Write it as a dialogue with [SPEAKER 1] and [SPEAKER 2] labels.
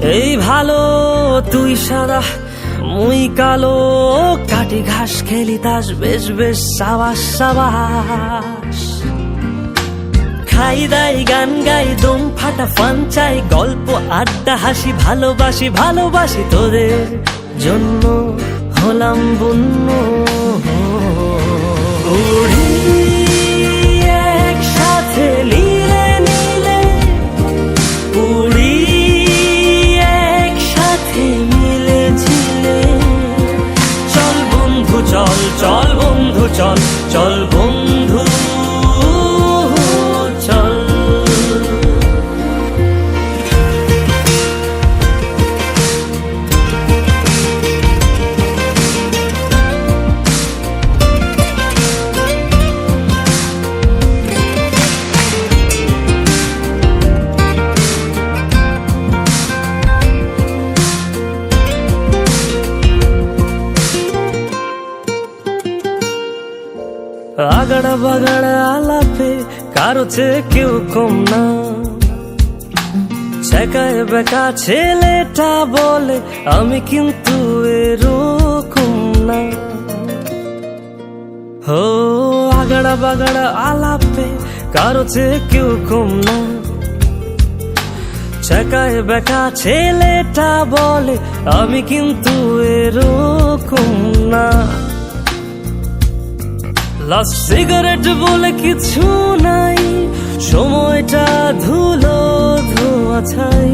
[SPEAKER 1] এই ভালো তুই সাদা মুই কালো, কাটি ঘাস খেলি তাস, বেশ বেশ সাবাস সাবাস। খাই দাই গান গাই দম ফাটা ফান চাই, গল্প আড্ডা হাসি ভালোবাসি ভালোবাসি তোদের জন্য হলাম বন্য। উড়ি একসাথে লীলে নীলে, উড়ি একসাথে মিলে ঝিলে। চল বন্ধু চল, চল বন্ধু চল, চল বন্ধু চল। আগাড়া বাগাড়া আলাপে কারো চেয়ে কেউ কম না, ছেকায় বেকা ছেলেটা বলে আমি কিন্তু এরকম না। হো আগাড়া বাগাড়া আলাপে কারো চেয়ে কেউ কম না, ছেকায় বেকা ছেলেটা বলে আমি কিন্তু এরকম না। লাস্ট সিগারেট বলে কিছু নাই, সময়টা ধুলো ধোয়া ছাই।